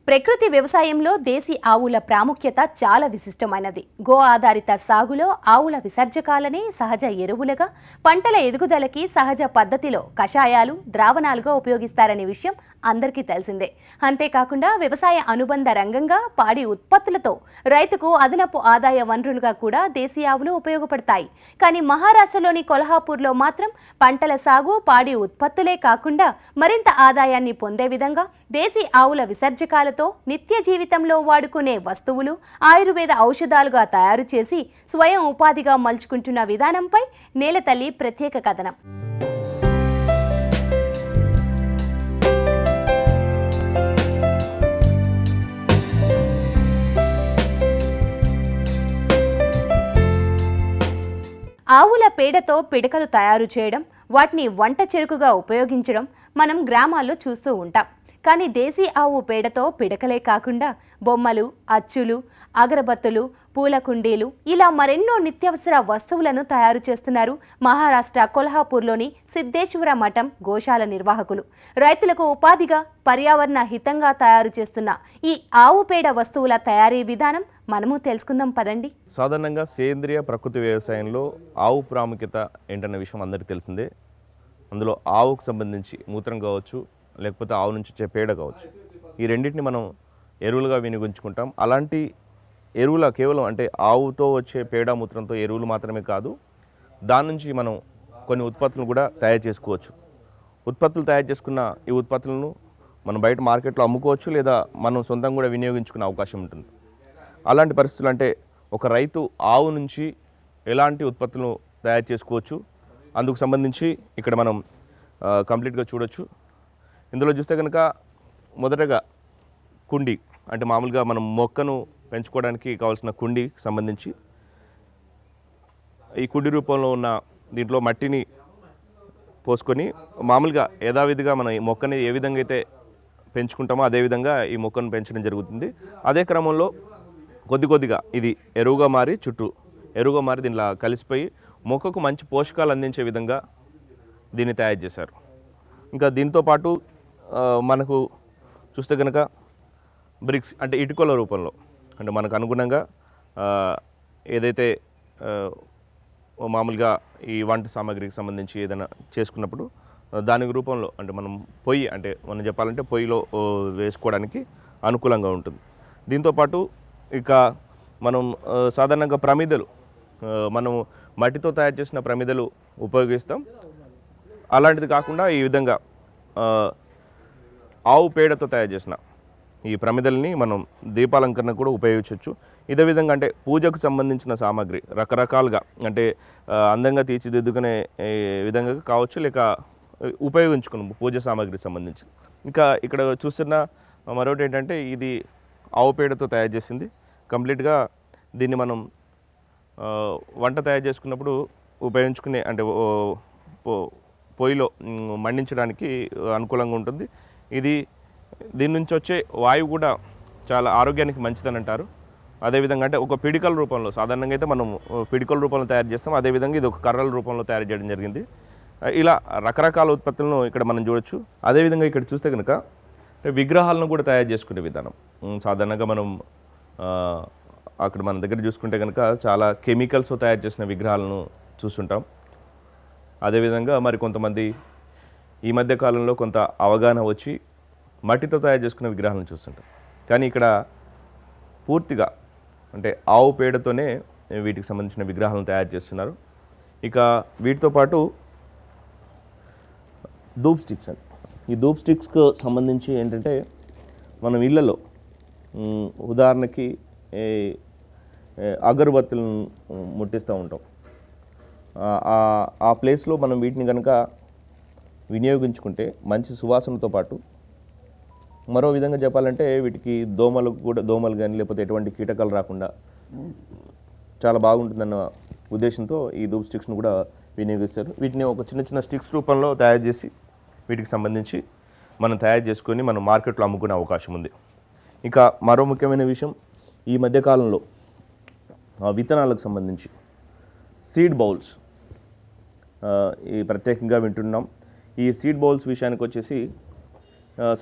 ప్రకృతి వ్యవసాయంలో దేశీ ఆవుల ప్రాముఖ్యత చాలా విశిష్టమైనది. గో ఆధారిత సాగులో ఆవుల విసర్జకాలనే సహజ ఎరువులుగా, పంటల ఎదుగుదలకి సహజ పద్ధతిలో కషాయాలు, ద్రావణాలుగా ఉపయోగిస్తారనే విషయం అందరికీ తెలిసిందే. అంతేకాకుండా వ్యవసాయ అనుబంధ రంగంగా పాడి ఉత్పత్తులతో రైతుకు అదనపు ఆదాయ వనరులుగా కూడా దేశీ ఆవులు ఉపయోగపడతాయి. కానీ మహారాష్ట్రలోని కొల్హాపూర్లో మాత్రం పంటల సాగు, పాడి ఉత్పత్తులే కాకుండా మరింత ఆదాయాన్ని పొందే విధంగా దేశీ ఆవుల విసర్జకాలతో నిత్య జీవితంలో వాడుకునే వస్తువులు, ఆయుర్వేద ఔషధాలుగా తయారు చేసి స్వయం ఉపాధిగా మలుచుకుంటున్న విధానంపై నేలతల్లి ప్రత్యేక కథనం. ఆవుల పేడతో పిడకలు తయారు చేయడం, వాటిని వంట చెరుకుగా ఉపయోగించడం మనం గ్రామాల్లో చూస్తూ ఉంటాం. కానీ దేశీ ఆవు పేడతో పిడకలే కాకుండా బొమ్మలు, అచ్చులు, అగరబత్తులు, పూల కుండీలు ఇలా మరెన్నో నిత్యావసర వస్తువులను తయారు చేస్తున్నారు మహారాష్ట్ర కొల్హాపూర్లోని సిద్ధేశ్వర మఠం గోశాల నిర్వాహకులు. రైతులకు ఉపాధిగా, పర్యావరణ హితంగా తయారు చేస్తున్న ఈ ఆవు పేడ వస్తువుల తయారీ విధానం మనము తెలుసుకుందాం పదండి. సాధారణంగా సేంద్రియ ప్రకృతి వ్యవసాయంలో ఆవు ప్రాముఖ్యత ఏంటన్న విషయం అందరికీ తెలిసిందే. అందులో ఆవుకు సంబంధించి మూత్రం కావచ్చు, లేకపోతే ఆవు నుంచి వచ్చే పేడ కావచ్చు, ఈ రెండింటిని మనం ఎరువులుగా వినియోగించుకుంటాం. అలాంటి ఎరువుల కేవలం అంటే ఆవుతో వచ్చే పేడ మూత్రంతో ఎరువులు మాత్రమే కాదు, దాని నుంచి మనం కొన్ని ఉత్పత్తులను కూడా తయారు చేసుకోవచ్చు. ఉత్పత్తులు తయారు చేసుకున్న ఈ ఉత్పత్తులను మనం బయట మార్కెట్లో అమ్ముకోవచ్చు, లేదా మనం సొంతంగా కూడా వినియోగించుకునే అవకాశం ఉంటుంది. అలాంటి పరిస్థితులు అంటే ఒక రైతు ఆవు నుంచి ఎలాంటి ఉత్పత్తులను తయారు చేసుకోవచ్చు, అందుకు సంబంధించి ఇక్కడ మనం కంప్లీట్గా చూడొచ్చు. ఇందులో చూస్తే కనుక మొదటగా కుండి, అంటే మామూలుగా మనం మొక్కను పెంచుకోవడానికి కావాల్సిన కుండికి సంబంధించి ఈ కుండి రూపంలో ఉన్న దీంట్లో మట్టిని పోసుకొని మామూలుగా యథావిధిగా మనం ఈ మొక్కని ఏ విధంగా అయితే పెంచుకుంటామో అదేవిధంగా ఈ మొక్కను పెంచడం జరుగుతుంది. అదే క్రమంలో కొద్దిగా ఇది ఎరువుగా మారి దీనిలో కలిసిపోయి మొక్కకు మంచి పోషకాలు అందించే విధంగా దీన్ని తయారు చేశారు. ఇంకా దీంతోపాటు మనకు చూస్తే కనుక బ్రిక్స్, అంటే ఇటుకల రూపంలో, అంటే మనకు అనుగుణంగా ఏదైతే మామూలుగా ఈ వంట సామాగ్రికి సంబంధించి ఏదైనా చేసుకున్నప్పుడు దాని రూపంలో, అంటే మనం పొయ్యి, అంటే మనం చెప్పాలంటే పొయ్యిలో వేసుకోవడానికి అనుకూలంగా ఉంటుంది. దీంతోపాటు ఇక మనం సాధారణంగా ప్రమిదలు, మనము మట్టితో తయారు చేసిన ప్రమిదలు ఉపయోగిస్తాం. అలాంటిది కాకుండా ఈ విధంగా ఆవు పేడతో తయారు చేసిన ఈ ప్రమిదల్ని మనం దీపాలంకరణ కూడా ఉపయోగించవచ్చు. ఇదే విధంగా అంటే పూజకు సంబంధించిన సామాగ్రి రకరకాలుగా, అంటే అందంగా తీర్చిదిద్దుకునే విధంగా కావచ్చు, లేక ఉపయోగించుకున్నాం పూజ సామాగ్రికి సంబంధించి. ఇంకా ఇక్కడ చూస్తున్న మరొకటి ఏంటంటే ఇది ఆవు పేడతో తయారు చేసింది. కంప్లీట్గా దీన్ని మనం వంట తయారు చేసుకున్నప్పుడు ఉపయోగించుకునే, అంటే పొయ్యిలో మండించడానికి అనుకూలంగా ఉంటుంది. దీని నుంచి వచ్చే వాయువు కూడా చాలా ఆరోగ్యానికి మంచిదని అంటారు. అదేవిధంగా అంటే ఒక పిడికల రూపంలో, సాధారణంగా అయితే మనం పిడికల రూపంలో తయారు చేస్తాం, అదేవిధంగా ఇది ఒక కర్రల రూపంలో తయారు చేయడం జరిగింది. ఇలా రకరకాల ఉత్పత్తులను ఇక్కడ మనం చూడొచ్చు. అదేవిధంగా ఇక్కడ చూస్తే కనుక విగ్రహాలను కూడా తయారు చేసుకునే విధానం. సాధారణంగా మనం అక్కడ మన దగ్గర చూసుకుంటే కనుక చాలా కెమికల్స్తో తయారు చేసిన విగ్రహాలను చూస్తుంటాం. అదేవిధంగా మరి కొంతమంది ఈ మధ్య కాలంలో కొంత అవగాహన వచ్చి మట్టితో తయారు చేసుకున్న విగ్రహాలను చూస్తుంటాం. కానీ ఇక్కడ పూర్తిగా అంటే ఆవు పేడతోనే వీటికి సంబంధించిన విగ్రహాలను తయారు చేస్తున్నారు. ఇక వీటితో పాటు ధూప్ స్టిక్స్ అండి. ఈ ధూప్ స్టిక్స్కు సంబంధించి ఏంటంటే మనం ఇళ్లలో ఉదాహరణకి అగరబత్తులను ముట్టిస్తూ ఉంటాం. ఆ ప్లేస్లో మనం వీటిని కనుక వినియోగించుకుంటే మంచి సువాసనతో పాటు, మరో విధంగా చెప్పాలంటే వీటికి దోమలు కానీ లేకపోతే ఎటువంటి కీటకాలు రాకుండా చాలా బాగుంటుందన్న ఉద్దేశంతో ఈ ధూప్ స్టిక్స్ను కూడా వినియోగిస్తారు. వీటిని ఒక చిన్న స్టిక్స్ రూపంలో తయారు చేసి వీటికి సంబంధించి మనం తయారు చేసుకొని మనం మార్కెట్లో అమ్ముకునే అవకాశం ఉంది. ఇక మరో ముఖ్యమైన విషయం, ఈ మధ్యకాలంలో విత్తనాలకు సంబంధించి సీడ్ బౌల్స్ ఈ ప్రత్యేకంగా వింటున్నాం. ఈ సీడ్ బౌల్స్ విషయానికి వచ్చేసి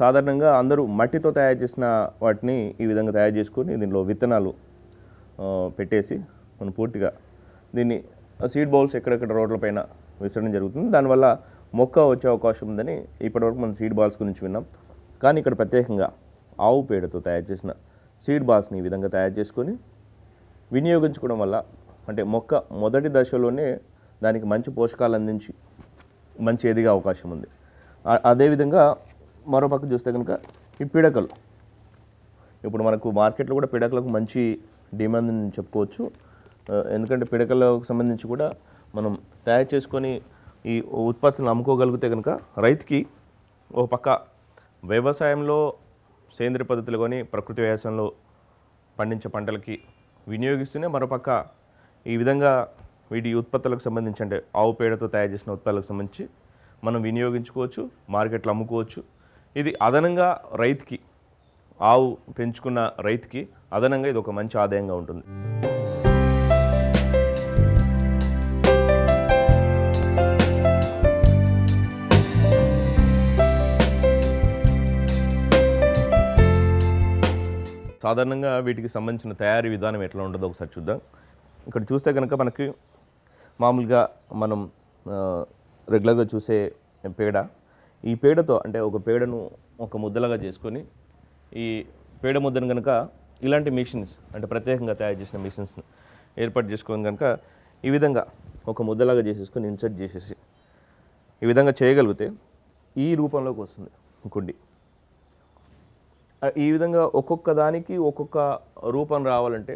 సాధారణంగా అందరూ మట్టితో తయారు చేసిన వాటిని ఈ విధంగా తయారు చేసుకొని దీనిలో విత్తనాలు పెట్టేసి మనం పూర్తిగా దీన్ని సీడ్ బౌల్స్ ఎక్కడెక్కడ రోడ్లపైన విసరడం జరుగుతుంది. దానివల్ల మొక్క వచ్చే అవకాశం ఉందని ఇప్పటివరకు మనం సీడ్ బాల్స్ గురించి విన్నాం. కానీ ఇక్కడ ప్రత్యేకంగా ఆవు పేడతో తయారు చేసిన సీడ్ బాల్స్ని ఈ విధంగా తయారు చేసుకొని వినియోగించుకోవడం వల్ల అంటే మొక్క మొదటి దశలోనే దానికి మంచి పోషకాలు అందించి మంచి ఎదిగే అవకాశం ఉంది. అదేవిధంగా మరోపక్క చూస్తే కనుక ఈ పిడకలు, ఇప్పుడు మనకు మార్కెట్లో కూడా పిడకలకు మంచి డిమాండ్ అని చెప్పుకోవచ్చు. ఎందుకంటే పిడకలకు సంబంధించి కూడా మనం తయారు చేసుకొని ఈ ఉత్పత్తులను అమ్ముకోగలిగితే కనుక రైతుకి ఒక పక్క వ్యవసాయంలో సేంద్రియ పద్ధతులు కానీ ప్రకృతి వ్యవసాయంలో పండించే పంటలకి వినియోగిస్తూనే మరోపక్క ఈ విధంగా వీటి ఉత్పత్తులకు సంబంధించి అంటే ఆవు పేడతో తయారు చేసిన ఉత్పత్తులకు సంబంధించి మనం వినియోగించుకోవచ్చు, మార్కెట్లో అమ్ముకోవచ్చు. ఇది అదనంగా రైతుకి, ఆవు పెంచుకున్న రైతుకి అదనంగా ఇది ఒక మంచి ఆదాయంగా ఉంటుంది. సాధారణంగా వీటికి సంబంధించిన తయారీ విధానం ఎట్లా ఉంటుందో ఒకసారి చూద్దాం. ఇక్కడ చూస్తే కనుక మనకి మామూలుగా మనం రెగ్యులర్గా చూసే పేడ, ఈ పేడతో అంటే ఒక పేడను ఒక ముద్దలాగా చేసుకొని ఈ పేడ ముద్దను కనుక ఇలాంటి మిషన్స్ అంటే ప్రత్యేకంగా తయారు చేసిన మిషన్స్ని ఏర్పాటు చేసుకొని కనుక ఈ విధంగా ఒక ముద్దలాగా చేసేసుకొని ఇన్సర్ట్ చేసేసి ఈ విధంగా చేయగలిగితే ఈ రూపంలోకి వస్తుంది కుండి. ఈ విధంగా ఒక్కొక్క దానికి ఒక్కొక్క రూపం రావాలంటే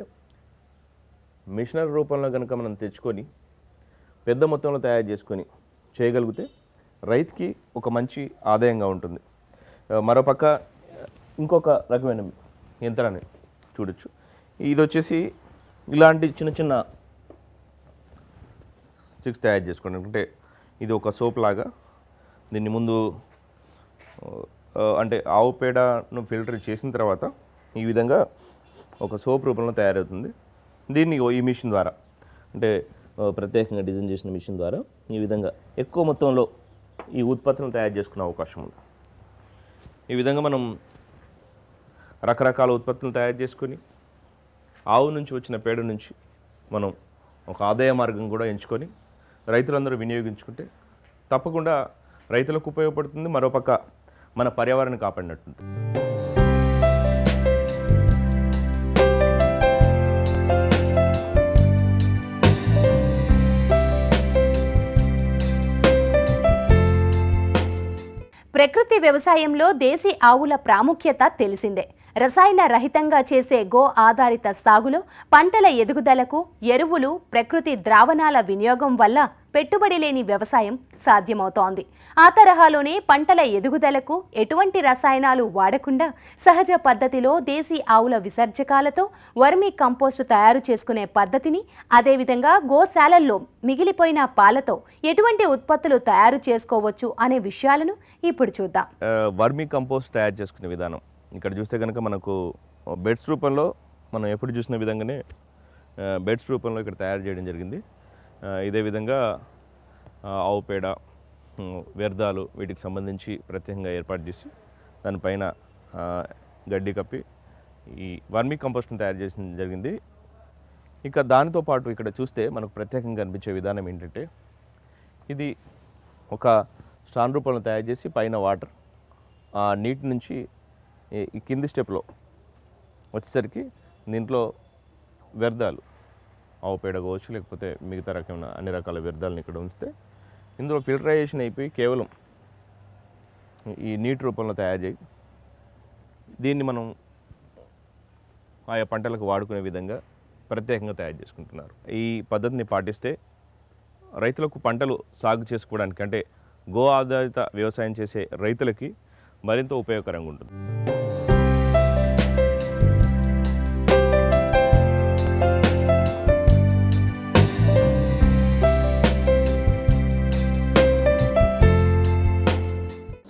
మిషనరీ రూపంలో కనుక మనం తెచ్చుకొని పెద్ద మొత్తంలో తయారు చేసుకొని చేయగలిగితే రైతుకి ఒక మంచి ఆదాయంగా ఉంటుంది. మరోపక్క ఇంకొక రకమైన యంత్రాన్ని చూడొచ్చు. ఇది వచ్చేసి ఇలాంటి చిన్న చిన్న స్టిక్స్ తయారు చేసుకోండి. అంటే ఇది ఒక సోప్ లాగా, దీన్ని ముందు అంటే ఆవు పేడను ఫిల్టర్ చేసిన తర్వాత ఈ విధంగా ఒక సోప్ రూపంలో తయారవుతుంది. దీన్ని ఈ మిషన్ ద్వారా అంటే ప్రత్యేకంగా డిజైన్ చేసిన మిషన్ ద్వారా ఈ విధంగా ఎక్కువ మొత్తంలో ఈ ఉత్పత్తులను తయారు చేసుకునే అవకాశం ఉంది. ఈ విధంగా మనం రకరకాల ఉత్పత్తులను తయారు చేసుకొని ఆవు నుంచి వచ్చిన పేడ నుంచి మనం ఒక ఆదాయ మార్గం కూడా ఎంచుకొని రైతులందరూ వినియోగించుకుంటే తప్పకుండా రైతులకు ఉపయోగపడుతుంది. మరోపక్క మన పర్యావరణాన్ని కాపాడినట్టుంది. ప్రకృతి వ్యవసాయంలో దేశీ ఆవుల ప్రాముఖ్యత తెలిసిందే. రసాయన రహితంగా చేసే గో ఆధారిత సాగులో పంటల ఎదుగుదలకు ఎరువులు, ప్రకృతి ద్రావణాల వినియోగం వల్ల పెట్టుబడి లేని వ్యవసాయం సాధ్యమవుతోంది. ఆ తరహాలోనే పంటల ఎదుగుదలకు ఎటువంటి రసాయనాలు వాడకుండా సహజ పద్ధతిలో దేశీ ఆవుల విసర్జకాలతో వర్మీ కంపోస్టు తయారు చేసుకునే పద్ధతిని, అదేవిధంగా గోశాలల్లో మిగిలిపోయిన పాలతో ఎటువంటి ఉత్పత్తులు తయారు చేసుకోవచ్చు అనే విషయాలను ఇప్పుడు చూద్దాం. వర్మీ కంపోస్ట్ తయారు చేసుకునే విధానం ఇక్కడ చూస్తే కనుక మనకు బెడ్స్ రూపంలో మనం ఎప్పుడు చూసిన విధంగానే బెడ్స్ రూపంలో ఇక్కడ తయారు చేయడం జరిగింది. ఇదే విధంగా ఆవు పేడ, వ్యర్థాలు వీటికి సంబంధించి ప్రత్యేకంగా ఏర్పాటు చేసి దానిపైన గడ్డి కప్పి ఈ వర్మీ కంపోస్ట్ని తయారు చేసిన జరిగింది. ఇక దానితో పాటు ఇక్కడ చూస్తే మనకు ప్రత్యేకంగా కనిపించే విధానం ఏంటంటే ఇది ఒక స్టాండ్ రూపంలో తయారు చేసి పైన వాటర్, ఆ నీటి నుంచి ఈ కింది స్టెప్లో వచ్చేసరికి దీంట్లో వ్యర్థాలు, ఆవు పేడ కావచ్చు లేకపోతే మిగతా రకమైన అన్ని రకాల వ్యర్థాలను ఇక్కడ ఉంచితే ఇందులో ఫిల్టరైజేషన్ అయిపోయి కేవలం ఈ నీటి రూపంలో తయారు చేయి దీన్ని మనం ఆయా పంటలకు వాడుకునే విధంగా ప్రత్యేకంగా తయారు చేసుకుంటున్నారు. ఈ పద్ధతిని పాటిస్తే రైతులకు పంటలు సాగు చేసుకోవడానికి అంటే గో ఆధారిత వ్యవసాయం చేసే రైతులకి మరింత ఉపయోగకరంగా ఉంటుంది.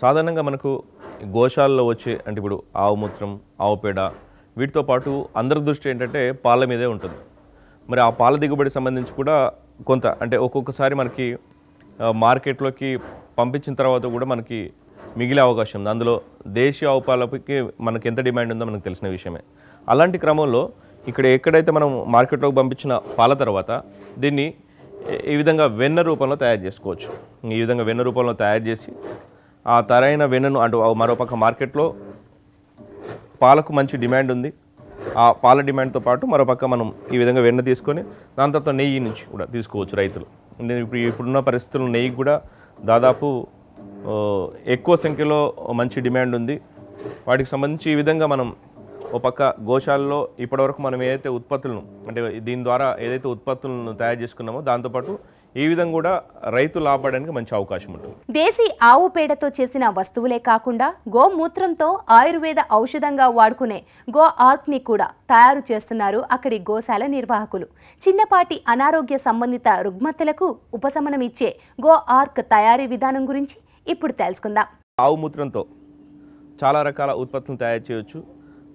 సాధారణంగా మనకు గోశాలలో వచ్చే అంటే ఇప్పుడు ఆవు మూత్రం, ఆవు పేడ వీటితో పాటు అందరి దృష్టి ఏంటంటే పాల మీదే ఉంటుంది. మరి ఆ పాల దిగుబడి సంబంధించి కూడా కొంత అంటే ఒక్కొక్కసారి మనకి మార్కెట్లోకి పంపించిన తర్వాత కూడా మనకి మిగిలే అవకాశం ఉంది. అందులో దేశీయ ఆవు పాలకి మనకి ఎంత డిమాండ్ ఉందో మనకు తెలిసిన విషయమే. అలాంటి క్రమంలో ఎక్కడైతే మనం మార్కెట్లోకి పంపించిన పాల తర్వాత దీన్ని ఈ విధంగా వెన్న రూపంలో తయారు చేసుకోవచ్చు. ఈ విధంగా వెన్న రూపంలో తయారు చేసి ఆ తరైన వెన్నను అటు మరోపక్క మార్కెట్లో పాలకు మంచి డిమాండ్ ఉంది. ఆ పాల డిమాండ్తో పాటు మరోపక్క మనం ఈ విధంగా వెన్న తీసుకొని దాని తర్వాత నెయ్యి నుంచి కూడా తీసుకోవచ్చు రైతులు. ఇప్పుడున్న పరిస్థితుల్లో నెయ్యి కూడా దాదాపు ఎక్కువ సంఖ్యలో మంచి డిమాండ్ ఉంది. వాటికి సంబంధించి ఈ విధంగా మనం ఒక పక్క గోశాలలో ఇప్పటివరకు మనం ఏదైతే ఉత్పత్తులను అంటే దీని ద్వారా ఏదైతే ఉత్పత్తులను తయారు చేసుకున్నామో దాంతోపాటు ఈ విధంగా కూడా రైతు లాభపడడానికి మంచి అవకాశం ఉంటుంది. దేశీ ఆవు పేడతో చేసిన వస్తువులే కాకుండా గోమూత్రంతో ఆయుర్వేద ఔషధంగా వాడుకునే గో ఆర్క్ని కూడా తయారు చేస్తున్నారు అక్కడి గోశాల నిర్వాహకులు. చిన్నపాటి అనారోగ్య సంబంధిత రుగ్మతలకు ఉపశమనం ఇచ్చే గో ఆర్క్ తయారీ విధానం గురించి ఇప్పుడు తెలుసుకుందాం. ఆవు మూత్రంతో చాలా రకాల ఉత్పత్తులను తయారు చేయవచ్చు.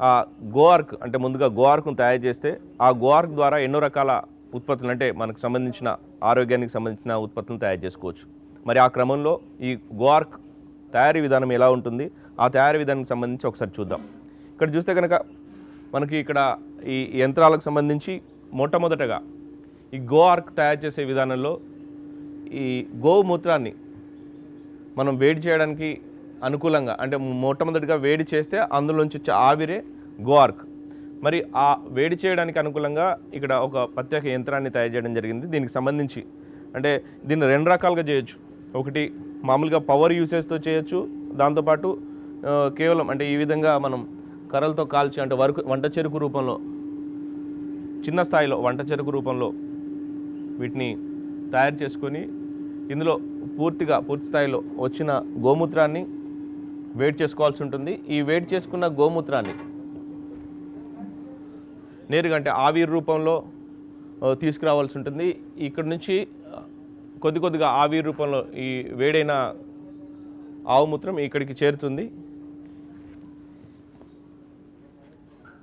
ఆ గో ఆర్క్ అంటే ముందుగా గో ఆర్క్ను తయారు చేస్తే ఆ గో ఆర్క్ ద్వారా ఎన్నో రకాల ఉత్పత్తులు అంటే మనకు సంబంధించిన ఆరోగ్యానికి సంబంధించిన ఉత్పత్తులను తయారు చేసుకోవచ్చు. మరి ఆ క్రమంలో ఈ గో ఆర్క్ తయారీ విధానం ఎలా ఉంటుంది, ఆ తయారీ విధానానికి సంబంధించి ఒకసారి చూద్దాం. ఇక్కడ చూస్తే కనుక మనకి ఇక్కడ ఈ యంత్రాలకు సంబంధించి మొట్టమొదటగా ఈ గో ఆర్క్ తయారు చేసే విధానంలో ఈ గోమూత్రాన్ని మనం వేడి చేయడానికి అనుకూలంగా అంటే మొట్టమొదటిగా వేడి చేస్తే అందులోంచి వచ్చే ఆవిరే గో ఆర్క్. మరి ఆ వేడి చేయడానికి అనుకూలంగా ఇక్కడ ఒక ప్రత్యేక యంత్రాన్ని తయారు చేయడం జరిగింది. దీనికి సంబంధించి అంటే దీన్ని రెండు రకాలుగా చేయొచ్చు. ఒకటి మామూలుగా పవర్ యూసేజ్తో చేయొచ్చు, దాంతోపాటు కేవలం అంటే ఈ విధంగా మనం కర్రలతో కాల్చి అంటే వంట చెరుకు రూపంలో చిన్న స్థాయిలో వంట చెరుకు రూపంలో వీటిని తయారు చేసుకొని ఇందులో పూర్తి స్థాయిలో వచ్చిన గోమూత్రాన్ని వేడి చేసుకోవాల్సి ఉంటుంది. ఈ వేడి చేసుకున్న గోమూత్రాన్ని నేరుగా అంటే ఆవిరి రూపంలో తీసుకురావాల్సి ఉంటుంది. ఇక్కడ నుంచి కొద్దిగా ఆవిరి రూపంలో ఈ వేడైన ఆవు మూత్రం ఇక్కడికి చేరుతుంది.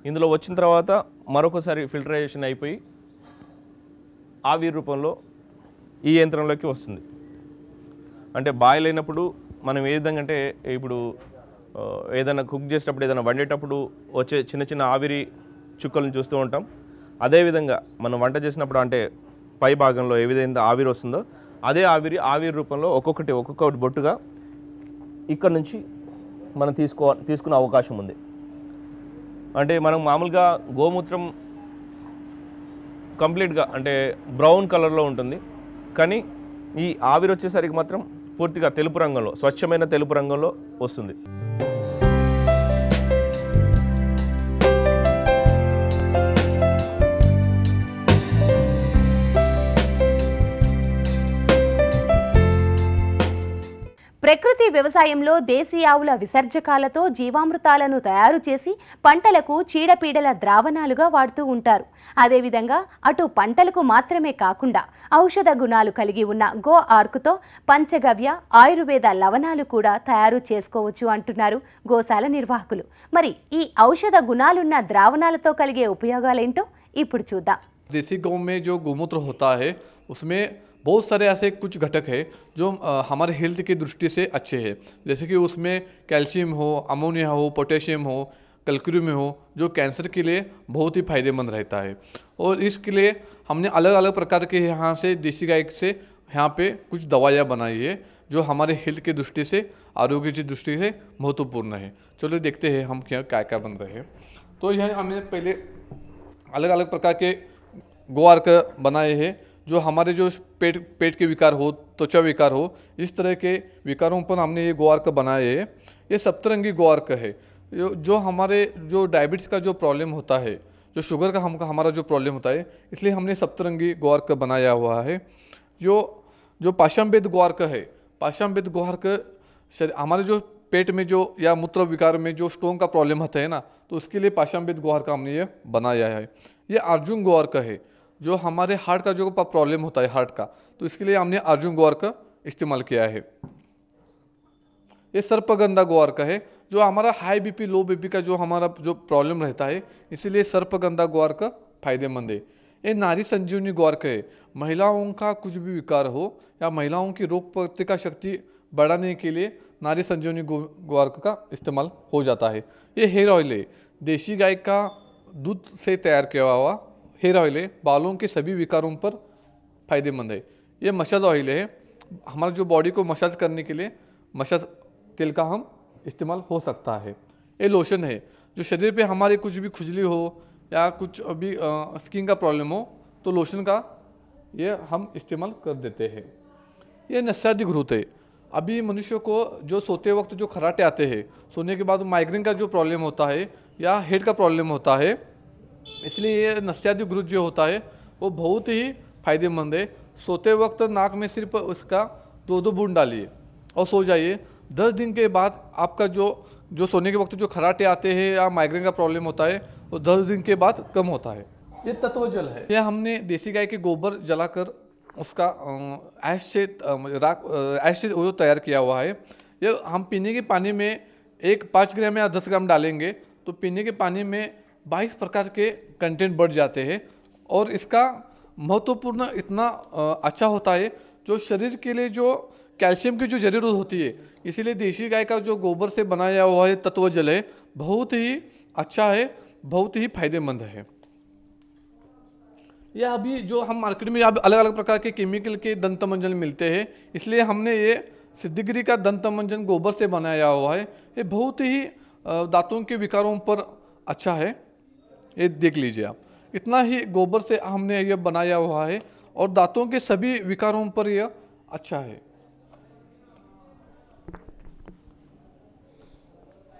ఇందులో వచ్చిన తర్వాత మరొకసారి ఫిల్టరైజేషన్ అయిపోయి ఆవిరి రూపంలో ఈ యంత్రంలోకి వస్తుంది. అంటే బాయిల్ అయినప్పుడు మనం ఏ విధంగా అంటే ఇప్పుడు ఏదైనా కుక్ చేసేటప్పుడు ఏదైనా వండేటప్పుడు వచ్చే చిన్న ఆవిరి చుక్కలను చూస్తూ ఉంటాం. అదేవిధంగా మనం వంట చేసినప్పుడు అంటే పై భాగంలో ఏ విధంగా ఆవిరి వస్తుందో అదే ఆవిరి రూపంలో ఒక్కొక్కటి బొట్టుగా ఇక్కడ నుంచి మనం తీసుకునే అవకాశం ఉంది. అంటే మనం మామూలుగా గోమూత్రం కంప్లీట్గా అంటే బ్రౌన్ కలర్లో ఉంటుంది, కానీ ఈ ఆవిరి వచ్చేసరికి మాత్రం పూర్తిగా తెలుపు రంగంలో స్వచ్ఛమైన తెలుపు రంగంలో వస్తుంది. ప్రకృతి వ్యవసాయంలో దేశీ ఆవుల విసర్జకాలతో జీవామృతాలను తయారు చేసి పంటలకు చీడపీడల ద్రావణాలుగా వాడుతూ ఉంటారు. అదేవిధంగా అటు పంటలకు మాత్రమే కాకుండా ఔషధ గుణాలు కలిగి ఉన్న గో ఆర్కుతో పంచగవ్య ఆయుర్వేద లవణాలు కూడా తయారు చేసుకోవచ్చు అంటున్నారు గోశాల నిర్వాహకులు. మరి ఈ ఔషధ గుణాలున్న ద్రావణాలతో కలిగే ఉపయోగాలేంటో ఇప్పుడు చూద్దాం. देसी गौ में जो गोमूत्र होता है उसमें बहुत सारे ऐसे कुछ घटक है जो हमारे हेल्थ की दृष्टि से अच्छे हैं, जैसे कि उसमें कैल्शियम हो, अमोनिया हो, पोटेशियम हो, कैल्शियम हो, जो कैंसर के लिए बहुत ही फायदेमंद रहता है। और इसके लिए हमने अलग अलग प्रकार के यहाँ से देसी गाय से यहाँ पे कुछ दवाइयाँ बनाई है जो हमारे हेल्थ की दृष्टि से, आरोग्य की दृष्टि से महत्वपूर्ण है। चलो देखते हैं हम क्या क्या बन रहे हैं। तो यह हमने पहले अलग अलग प्रकार के गो आर्क बनाए हैं जो हमारे जो पेट के विकार हो, त्वचा विकार हो, इस तरह के विकारों पर हमने ये गो आर्क बनाए हैं। ये सप्तरंगी गो आर्क है जो हमारे जो डायबिटीज़ का जो प्रॉब्लम होता है, जो शुगर का हमारा जो प्रॉब्लम होता है, इसलिए हमने सप्तरंगी गो आर्क बनाया हुआ है। जो पाशाम्बेद गो आर्क है, पाशाम्बेद गो आर्क हमारे जो पेट में जो या मूत्र विकार में जो स्टोन का प्रॉब्लम होता है ना, तो उसके लिए पाशाम्बेद गो आर्क हमने ये बनाया है। ये अर्जुन गो आर्क है जो हमारे हार्ट का जो प्रॉब्लम होता है हार्ट का, तो इसके लिए हमने अर्जुन गो आर्क इस्तेमाल किया है। ये सर्पगंधा गो आर्क है जो हमारा हाई बीपी लो बीपी का जो हमारा जो प्रॉब्लम रहता है, इसीलिए सर्पगंधा गो आर्क फायदेमंद है। ये नारी संजीवनी गो आर्क है, महिलाओं का कुछ भी विकार हो या महिलाओं की रोग प्रतिकारक शक्ति बढ़ाने के लिए नारी संजीवनी ग्वार्क का इस्तेमाल हो जाता है। ये हेयर ऑयल है, देसी गाय का दूध से तैयार किया हुआ हेयर ऑयल है, बालों के सभी विकारों पर फायदेमंद है। ये मसाज ऑयल है, हमारे जो बॉडी को मसाज करने के लिए मसाज तेल का हम इस्तेमाल हो सकता है। ये लोशन है, जो शरीर पे हमारे कुछ भी खुजली हो या कुछ अभी स्किन का प्रॉब्लम हो तो लोशन का ये हम इस्तेमाल कर देते हैं। ये नस्यादी घृत है, अभी मनुष्य को जो सोते वक्त जो खर्राटे आते हैं, सोने के बाद माइग्रेन का जो प्रॉब्लम होता है या हेड का प्रॉब्लम होता है, इसलिए ये नस्यादी घृत जो होता है वो बहुत ही फायदेमंद है। सोते वक्त नाक में सिर्फ उसका 2-2 बूंद डालिए और सो जाइए। 10 दिन के बाद आपका जो सोने के वक्त जो खर्राटे आते हैं या माइग्रेन का प्रॉब्लम होता है वो 10 दिन के बाद कम होता है। ये तत्व जल है, यह हमने देसी गाय के गोबर जलाकर उसका ऐश से वो तैयार किया हुआ है। ये हम पीने के पानी में 5 ग्राम या 10 ग्राम डालेंगे तो पीने के पानी में 22 प्रकार के कंटेंट बढ़ जाते हैं और इसका महत्वपूर्ण इतना अच्छा होता है जो शरीर के लिए जो कैल्शियम की जो जरूरत होती है। इसीलिए देसी गाय का जो गोबर से बनाया हुआ है तत्व जल है बहुत ही अच्छा है, बहुत ही फायदेमंद है। यह अभी जो हम मार्केट में अब अलग अलग प्रकार के केमिकल के दंत मंजन मिलते हैं, इसलिए हमने ये सिद्धिगिरी का दंत मंजन गोबर से बनाया हुआ है। ये बहुत ही दांतों के विकारों पर अच्छा है, ये देख लीजिए आप। इतना ही गोबर से हमने ये बनाया हुआ है और दांतों के सभी विकारों पर यह अच्छा है।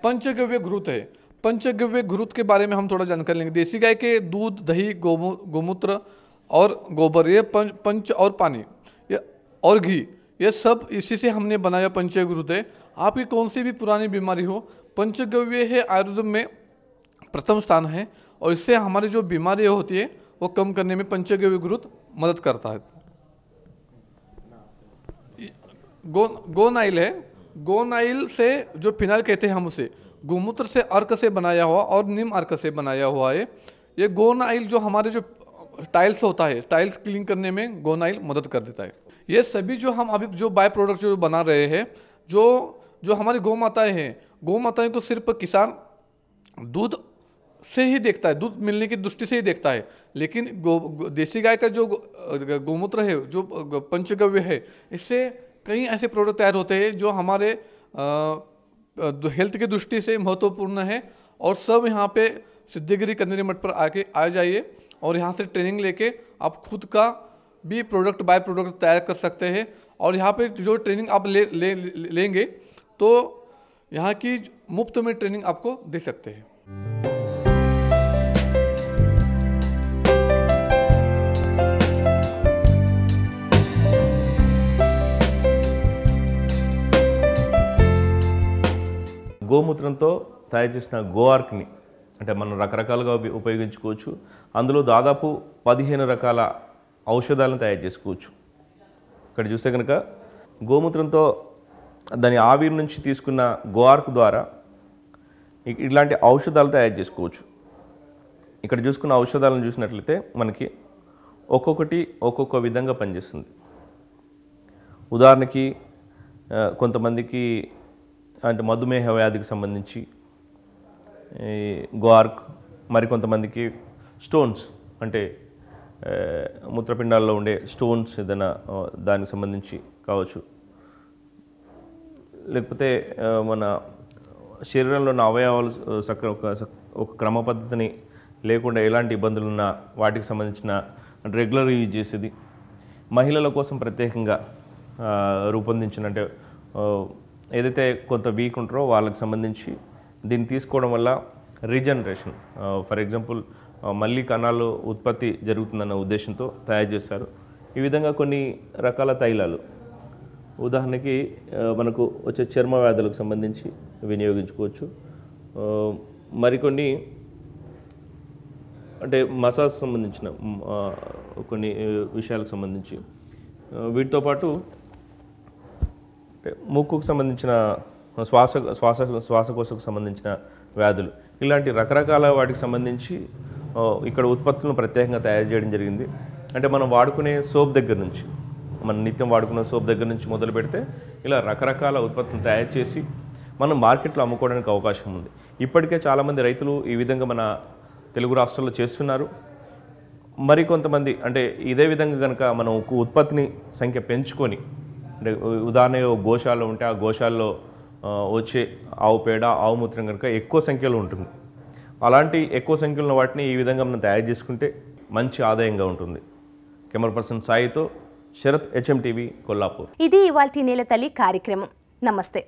पंचगव्य घृत है, पंचगव्य घृत के बारे में हम थोड़ा जानकारी लेंगे। देसी गाय के दूध, दही, गोमूत्र और गोबर, ये पंच और पानी ये और घी, ये सब इसी से हमने बनाया पंचगव्य है। आपकी कौन सी भी पुरानी बीमारी हो, पंचगव्य है आयुर्वेद में प्रथम स्थान है और इससे हमारी जो बीमारी होती है वो कम करने में पंचगव्य घृत मदद करता है। गोनाइल है, गोनाइल से जो फिनाइल कहते हैं हम उसे गोमूत्र से अर्क से बनाया हुआ और नीम अर्क से बनाया हुआ है। ये गोनाइल जो हमारे जो टाइल्स होता है, टाइल्स क्लीन करने में गोनाइल मदद कर देता है। ये सभी जो हम अभी जो बाय प्रोडक्ट जो बना रहे हैं, जो हमारी गौ माताएं हैं, गौ माताएं को सिर्फ किसान दूध से ही देखता है, दूध मिलने की दृष्टि से ही देखता है, लेकिन देसी गाय का जो गोमूत्र है, जो पंचगव्य है, इससे कई ऐसे प्रोडक्ट तैयार होते हैं जो हमारे हेल्थ की दृष्टि से महत्वपूर्ण है। और सब यहाँ पे सिद्धिगिरी कन्वेरी मठ पर आ जाइए और यहाँ से ट्रेनिंग लेके आप खुद का भी प्रोडक्ट बाय प्रोडक्ट तैयार कर सकते हैं। और यहाँ पे जो ट्रेनिंग आप लेंगे तो यहाँ की मुफ्त में ट्रेनिंग आपको दे सकते हैं। గోమూత్రంతో తయారు చేసిన గోఆర్క్ని అంటే మనం రకరకాలుగా ఉపయోగించుకోవచ్చు. అందులో దాదాపు 15 రకాల ఔషధాలను తయారు చేసుకోవచ్చు. ఇక్కడ చూస్తే కనుక గోమూత్రంతో దాని ఆవిరి నుంచి తీసుకున్న గోఆర్క్ ద్వారా ఇలాంటి ఔషధాలు తయారు చేసుకోవచ్చు. ఇక్కడ చూసుకున్న ఔషధాలను చూసినట్లయితే మనకి ఒక్కొక్కటి ఒక్కొక్క విధంగా పనిచేస్తుంది. ఉదాహరణకి కొంతమందికి అంటే మధుమేహ వ్యాధికి సంబంధించి గోఆర్క్, మరికొంతమందికి స్టోన్స్ అంటే మూత్రపిండాల్లో ఉండే స్టోన్స్ ఏదైనా దానికి సంబంధించి కావచ్చు, లేకపోతే మన శరీరంలో ఉన్న అవయవాలు ఒక క్రమ పద్ధతిని లేకుండా ఎలాంటి ఇబ్బందులు ఉన్నా వాటికి సంబంధించిన రెగ్యులర్ యూజ్ చేసేది, మహిళల కోసం ప్రత్యేకంగా రూపొందించిన అంటే ఏదైతే కొంత వీక్ ఉంటారో వాళ్ళకి సంబంధించి దీన్ని తీసుకోవడం వల్ల రీజనరేషన్, ఫర్ ఎగ్జాంపుల్ మళ్ళీ కణాలు ఉత్పత్తి జరుగుతుందన్న ఉద్దేశంతో తయారు చేస్తారు. ఈ విధంగా కొన్ని రకాల తైలాలు, ఉదాహరణకి మనకు వచ్చే చర్మ వ్యాధులకు సంబంధించి వినియోగించుకోవచ్చు. మరికొన్ని అంటే మసాజ్ సంబంధించిన కొన్ని విషయాలకు సంబంధించి, వీటితో పాటు ముక్కుకు సంబంధించిన శ్వాసకోశకు సంబంధించిన వ్యాధులు, ఇలాంటి రకరకాల వాటికి సంబంధించి ఇక్కడ ఉత్పత్తులను ప్రత్యేకంగా తయారు చేయడం జరిగింది. అంటే మనం వాడుకునే సోప్ దగ్గర నుంచి మన నిత్యం వాడుకున్న సోప్ దగ్గర నుంచి మొదలు పెడితే ఇలా రకరకాల ఉత్పత్తులు తయారు చేసి మనం మార్కెట్లో అమ్ముకోవడానికి అవకాశం ఉంది. ఇప్పటికే చాలామంది రైతులు ఈ విధంగా మన తెలుగు రాష్ట్రాల్లో చేస్తున్నారు. మరికొంతమంది అంటే ఇదే విధంగా కనుక మనం ఉత్పత్తిని సంఖ్య పెంచుకొని, అంటే ఉదాహరణగా గోశాల ఉంటే ఆ గోశాలలో వచ్చే ఆవు పేడ, ఆవు మూత్రం కనుక ఎక్కువ సంఖ్యలో ఉంటుంది. అలాంటి ఎక్కువ సంఖ్యలో ఉన్న వాటిని ఈ విధంగా మనం తయారు చేసుకుంటే మంచి ఆదాయంగా ఉంటుంది. కెమెరా పర్సన్ సాయితో శరత్, HM టీవీ, కొల్లాపూర్. ఇది ఇవాల్టి నేల తల్లి కార్యక్రమం. నమస్తే.